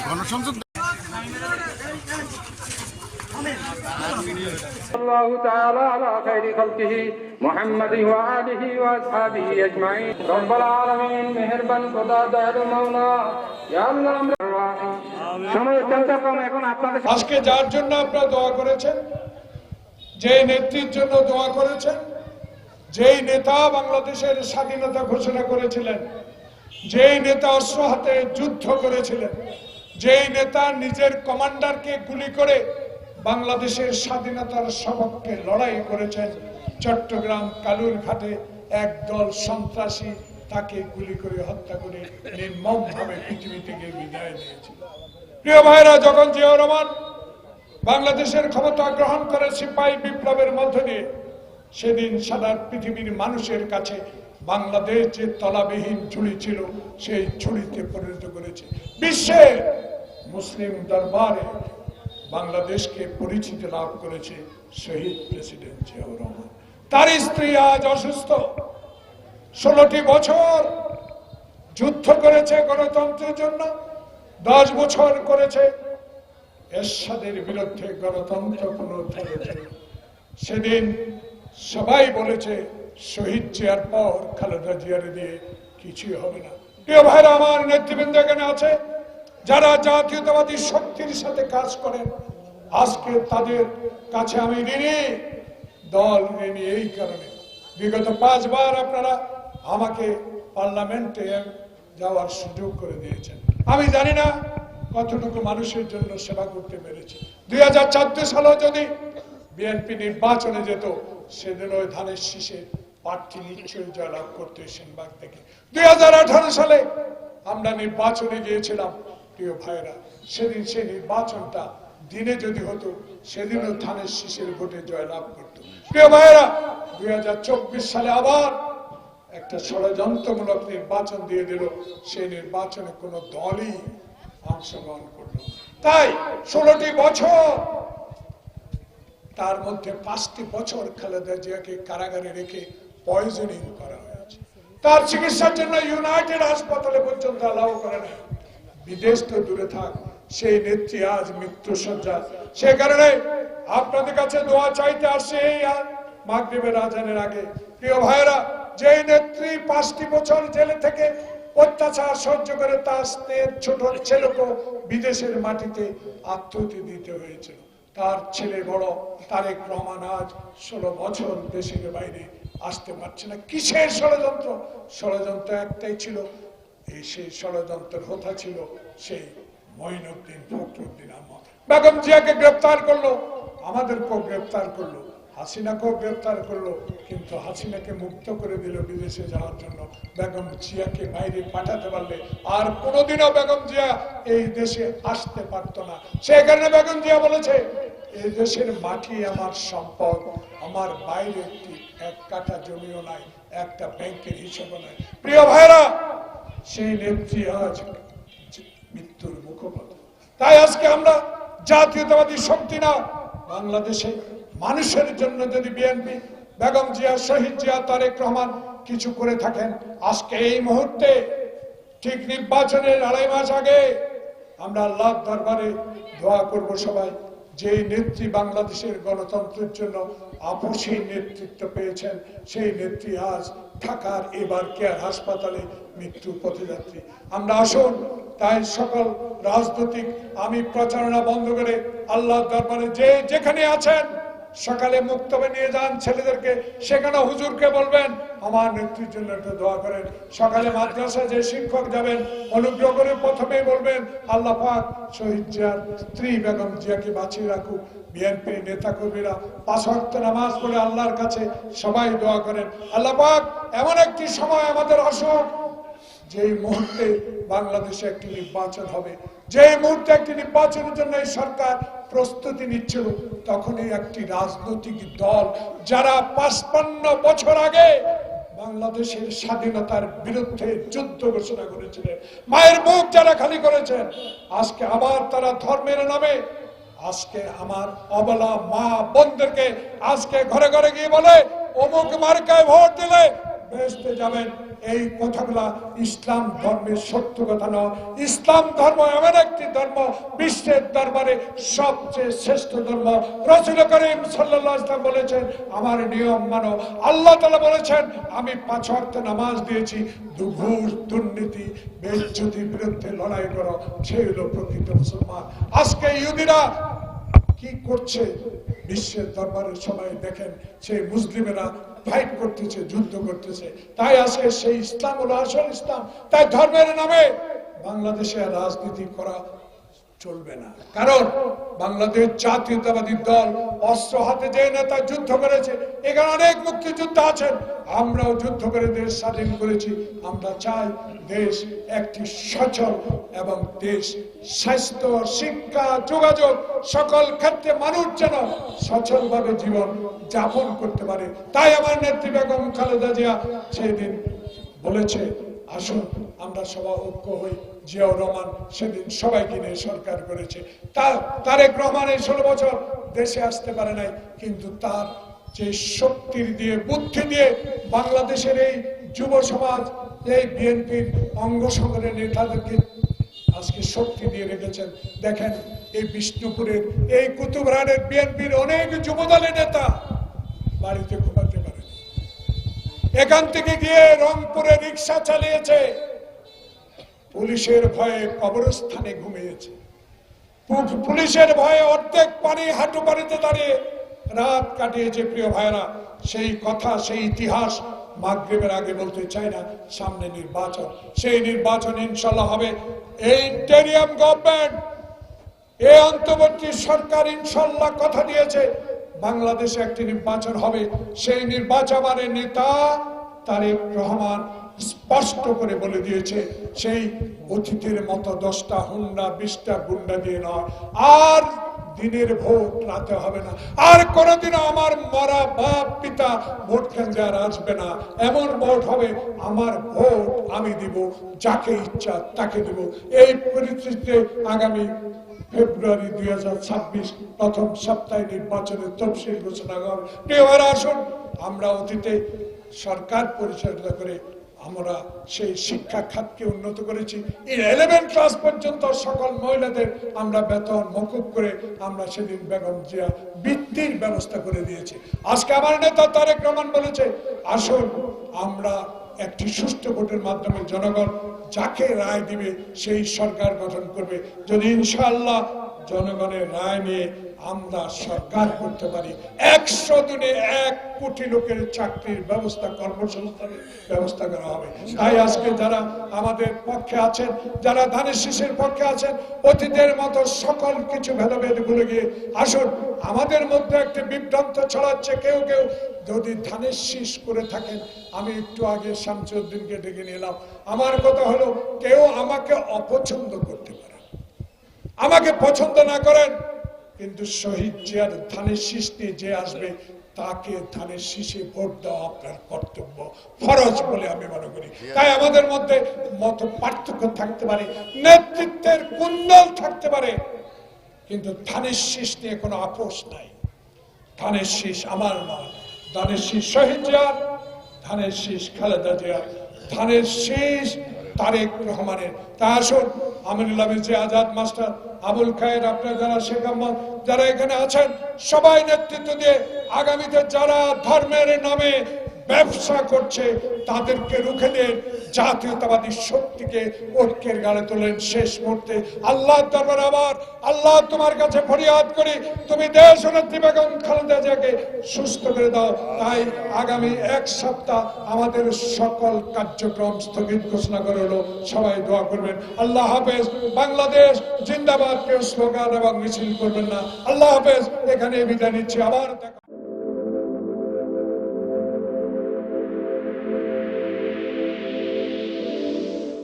গণসংযোগ الله تعالى على خير خلقه محمد وآله وأصحابه أجمعين رب العالمين مهربان خدا দয়ালু মাওলা ইয়া আল্লাহ সময় চলতে কম এখন আপনাদের আজকে যার জন্য আপনারা দোয়া করেছেন, যে নেত্রীর জন্য দোয়া করেছেন, যেই নেতা বাংলাদেশের স্বাধীনতা ঘোষণা করেছিলেন, যেই নেতা অস্ত্র হাতে যুদ্ধ করেছিলেন, যেই নেতা নিজের কমান্ডারকে গুলি করে বাংলাদেশের স্বাধীনতার সপক্ষে লড়াই করেছেন, চট্টগ্রাম কালুরঘাটে একদল সন্ত্রাসী তাকে গুলি করে হত্যা করে নির্মমভাবে পৃথিবী থেকে বিদায় নিয়েছিল। প্রিয় ভাইরা, যখন জিয়াউর রহমান বাংলাদেশের ক্ষমতা গ্রহণ করে সিপাহী বিপ্লবের মধ্য দিয়ে, সেদিন সারা পৃথিবীর মানুষের কাছে বাংলাদেশ যে তলাবিহীন ঝুড়ি ছিল সেই ঝুড়িতে পরিণত করেছে। বিশ্বের মুসলিম দরবারে বাংলাদেশকে পরিচিতি লাভ করেছে শহীদ প্রেসিডেন্ট জিয়াউর রহমান। তার স্ত্রী আজ অসুস্থ, 16টি বছর যুদ্ধ করেছে গণতন্ত্রের জন্য, 10 বছর করেছে এরশাদের বিরুদ্ধে গণতন্ত্র পুনরুদ্ধারের জন্য। সেদিন সবাই বলেছে শহীদ জিয়ার পর খালেদা জিয়ারে দিয়ে কিছুই হবে না। প্রিয় ভাইরা, আমার নেতৃবৃন্দ এখানে আছে যারা জাতীয়তাবাদী শক্তির সাথে কাজ করেন। আজকে তাদের কাছে আমি ঋণী, দল ঋণী এই কারণে বিগত 5 বার আপনারা আমাকে পার্লামেন্টে যাওয়ার সুযোগ করে দিয়েছেন। আমি জানি না কতটুকু মানুষের জন্য সেবা করতে পেরেছি। 2014 সালে যদি বিএনপি নির্বাচনে যেত, সেদিন ওই ধানের শীষে প্রার্থী নিশ্চয়ই জয়লাভ করতে সেনবাগ থেকে। 2018 সালে আমরা নির্বাচনে গিয়েছিলাম। প্রিয় ভাইরা, সেদিন সেই নির্বাচনটা দিনে যদি হতো, সেদিনও ধানের শীষের ভোটে জয়লাভ করত। প্রিয় ভাইরা, 2024 সালে আবার একটা ষড়যন্ত্রমূলক নির্বাচন দিয়ে দিল। সেই নির্বাচনে কোনো দলই অংশগ্রহণ করল। তাই 16টি বছর, তার মধ্যে 5টি বছর খালেদা জিয়াকে কারাগারে রেখে পয়জনিং করা হয়েছে। তার চিকিৎসার জন্য ইউনাইটেড হাসপাতালে পর্যন্ত অ্যালাউ করে না। বিদেশ তো দূরে থাক, সেই নেত্রী আজ মৃত্যুসজ্জা। সে কারণে আপনাদের কাছে দোয়া চাইতে আসছে এই মাগরিবের আজানের আগে। প্রিয় ভাইরা, যে নেত্রী 5টি বছর জেলে থেকে অত্যাচার সহ্য করে তার স্ত্রীর ছোট ছেলেকে বিদেশের মাটিতে আত্মহত্যা দিতে হয়েছিল, তার ছেলে বড় তারেক রহমান আজ 16 বছর দেশের বাইরে আসতে পারছে না। কিসের ষড়যন্ত্র? ষড়যন্ত্র একটাই ছিল, সেই ষড়যন্ত্রের হোতা ছিল সেই মঈনুদ্দিন ফখরুদ্দিন আহমদ। বেগম জিয়াকে গ্রেফতার করলো, আমাদেরকেও গ্রেফতার করলো, হাসিনাকেও গ্রেফতার করলো, কিন্তু হাসিনাকে মুক্ত করে দিল বিদেশে যাওয়ার জন্য। বেগম জিয়াকে বাইরে পাঠাতে পারলে আর কোনোদিনও বেগম জিয়া এই দেশে আসতে পারতো না। সেই কারণে বেগম জিয়া বলেছে, এই দেশের মাটি আমার সম্পদ, আমার বাইরে একটি 1 কাঠা জমিও নাই, একটা ব্যাংকের হিসাবও নাই। প্রিয় ভাইরা, সেই নেত্রী আজ মৃত্যুর মুখপত্র। তাই আজকে আমরা জাতীয়তাবাদী শক্তি না, বাংলাদেশে মানুষের জন্য যদি বিএনপি, বেগম জিয়া, শহীদ জিয়া, তারেক রহমান কিছু করে থাকেন, আজকে এই মুহূর্তে ঠিক নির্বাচনের 2.5 মাস আগে আমরা আল্লাহর দরবারে দোয়া করব সবাই, যে নেত্রী বাংলাদেশের গণতন্ত্রের জন্য আপসী নেতৃত্ব পেয়েছেন, সেই নেত্রী আজ ঢাকার এবার কেয়ার হাসপাতালে মৃত্যুর পথযাত্রী। আমরা আসুন, তাই সকল রাজনৈতিক আমি প্রচারণা বন্ধ করে আল্লাহর দরবারে যে যেখানে আছেন সকালে মুক্তবে নিয়ে যান ছেলেদেরকে, সেখানে হুজুরকে বলবেন আমার নেত্রীর জন্য একটু দোয়া করেন। সকালে মাদ্রাসা যে শিক্ষক যাবেন, অনুগ্রহ করে প্রথমেই বলবেন আল্লাহ পাক শহীদ জিয়ার স্ত্রী বেগম জিয়াকে বাঁচিয়ে রাখুক। বিএনপির নেতা কর্মীরা 5 ওয়াক্ত নামাজ পড়ে আল্লাহর কাছে সবাই দোয়া করেন, আল্লাহ পাক এমন একটি সময় আমাদের আসুক যেই মুহূর্তে বাংলাদেশে একটি নির্বাচন হবে, যে মুহূর্তে একটি নির্বাচনের জন্য এই সরকার প্রস্তুতি নিচ্ছিল, তখনই একটি রাজনৈতিক দল যারা 55 বছর আগে বাংলাদেশের স্বাধীনতার বিরুদ্ধে যুদ্ধ ঘোষণা করেছিলেন, মায়ের মুখ যারা খালি করেছেন, আজকে আবার তারা ধর্মের নামে আজকে আমার অবলা মা বোনদেরকে আজকে ঘরে ঘরে গিয়ে বলে অমুক মার্কায় ভোট দিলে বেহেশতে যাবেন, এই কথাগুলা ইসলাম ধর্মের সত্য কথা নয়। ইসলাম ধর্ম এমন একটি ধর্ম, বিশ্বের দরবারে সবচেয়ে শ্রেষ্ঠ ধর্ম। রাসূল করিম সাল্লাল্লাহু আলাইহি ওয়াসাল্লাম বলেছেন, আমার নিয়ম মানো। আল্লাহ তাআলা বলেছেন, আমি 5 ওয়াক্ত নামাজ দিয়েছি, ঘুষ, দুর্নীতি, বেইজ্জতির বিরুদ্ধে লড়াই করো, সেই হলো প্রকৃত মুসলমান। আজকে ইহুদিরা কি করছে বিশ্বের দরবারে সবাই দেখেন, সেই মুসলিমেরা ফাইট করতেছে, যুদ্ধ করতেছে। তাই আজকে সেই ইসলাম হলো আসল ইসলাম। তাই ধর্মের নামে বাংলাদেশে রাজনীতি করা চলবে না। কারণ বাংলাদেশ জাতীয়তাবাদী দল অস্ত্র হাতে যে নেতা যুদ্ধ করেছে, এখানে অনেক মুক্তিযোদ্ধা আছেন, আমরাও যুদ্ধ করে দেশ স্বাধীন করেছি। আমরা চাই দেশ একটি সচল এবং দেশ স্বাস্থ্য, শিক্ষা, যোগাযোগ সকল ক্ষেত্রে মানুষ যেন সচলভাবে জীবন যাপন করতে পারে। তাই আমার নেত্রী বেগম খালেদা জিয়া সেদিন বলেছে, আসুন আমরা সবাই ঐক্য হই। জিয়াউর রহমান সেদিন সবাইকে নিয়ে সরকার করেছে। তারেক রহমান এই 16 বছর দেশে আসতে পারে নাই, কিন্তু তার যে শক্তির দিয়ে, বুদ্ধি দিয়ে বাংলাদেশের এই যুব সমাজ, এই বিএনপির অঙ্গ সংগঠনের নেতাদেরকে আজকে শক্তি দিয়ে রেখেছেন। দেখেন এই বিষ্ণুপুরের, এই কুতুবরানের বিএনপির অনেক যুবদলের নেতা বাড়িতে ঘুমাতে পারে, এখান থেকে গিয়ে রংপুরে রিক্সা চালিয়েছে, পুলিশের ভয়ে কবরস্থানে ঘুমিয়েছে, পুলিশের ভয়ে অর্ধেক পানি, হাঁটু পানিতে দাঁড়িয়ে রাত কাটিয়েছে। প্রিয় ভাইরা, সেই কথা, সেই ইতিহাস মাগরিবের আগে বলতে চাই না। সামনে নির্বাচন, সেই নির্বাচন ইনশাল্লাহ হবে। এই ইন্টেরিয়াম গভর্নমেন্ট, এই অন্তর্বর্তী সরকার ইনশাল্লাহ কথা দিয়েছে বাংলাদেশে একটি নির্বাচন হবে। সেই নির্বাচনের নেতা তারেক রহমান স্পষ্ট করে বলে দিয়েছে, সেই অতীতের মতো 10টা হুন্ডা 20টা গুন্ডা দিয়ে নয়, আর দিনের ভোট রাতে হবে না, আর কোনদিনও আমার মরা বাপ পিতা ভোট কেন্দ্রে আর আসবে না। এমন ভোট হবে, আমার ভোট আমি দিব, যাকে ইচ্ছা তাকে দিব। এই পরিস্থিতিতে আগামী ফেব্রুয়ারি 2026 প্রথম সপ্তাহে নির্বাচনের তফসিল ঘোষণা হবে। প্রিয়রা, আসুন আমরা অতীতে সরকার পরিচালনা করে আমরা সেই শিক্ষা খাতকে উন্নত করেছি। 11 ক্লাস পর্যন্ত সকল মহিলাদের আমরা বেতন মকুব করে আমরা সেদিন বেগম জিয়া বৃত্তির ব্যবস্থা করে দিয়েছি। আজকে আমার নেতা তারেক রহমান বলেছে, আসুন আমরা একটি সুষ্ঠু ভোটের মাধ্যমে জনগণ যাকে রায় দিবে সেই সরকার গঠন করবে। যদি ইনশাআল্লাহ জনগণের রায় নিয়ে আমরা সরকার করতে পারি, 100 দিনে 1 কোটি লোকের চাকরির ব্যবস্থা, কর্মসংস্থানের ব্যবস্থা করা হবে। তাই আজকে যারা আমাদের পক্ষে আছেন, যারা ধানের শীষের পক্ষে আছেন, অতীতের মতো সকল কিছু ভেদাভেদ ভুলে গিয়ে আসুন। আমাদের মধ্যে একটি বিভ্রান্ত ছড়াচ্ছে, কেউ কেউ যদি ধানের শীষ করে থাকেন, আমি একটু আগে শামসুদ্দিনকে ডেকে নিলাম, আমার কথা হলো কেউ আমাকে অপছন্দ করতে পারে, আমাকে পছন্দ না করেন, কিন্তু শহীদ জিয়ার ধানের শীষ নিয়ে যে আসবে তাকে ধানের শীষে ভোট দেওয়া আপনার কর্তব্য, ফরজ বলে আমি মনে করি। তাই আমাদের মধ্যে মত পার্থক্য থাকতে পারে, নেতৃত্বের কুন্দল থাকতে পারে, কিন্তু ধানের শীষ নিয়ে কোনো আপোষ নাই। ধানের শীষ আমার নয়, ধানের শীষ শহীদ জিয়ার, ধানের শীষ খালেদা জিয়ার, ধানের শীষ তারেক রহমানের। তা আসুন আমিনুল্লাহ মির্জা আজাদ মাস্টার, আবুল খায়ের, আপনার যারা শেখ আহমদ, যারা এখানে আছেন, সবাই নেতৃত্ব দিয়ে আগামীতে যারা ধর্মের নামে ব্যবসা করছে তাদেরকে রুখে দেন, জাতীয়তাবাদী শক্তিকে ঐক্যের গালে তোলেন। শেষ মুহূর্তে আল্লাহর দরবারে আবার আল্লাহ তোমার কাছে ফরিয়াদ করি, তুমি দেশ নেত্রী বেগম খালেদা জিয়াকে সুস্থ করে দাও। তাই আগামী 1 সপ্তাহ আমাদের সকল কার্যক্রম স্থগিত ঘোষণা করে হলো। সবাই দোয়া করবেন। আল্লাহ হাফেজ। বাংলাদেশ জিন্দাবাদ। কেউ স্লোগান এবং মিছিল করবেন না। আল্লাহ হাফেজ। এখানে বিদায় নিচ্ছি। আবার দেখা।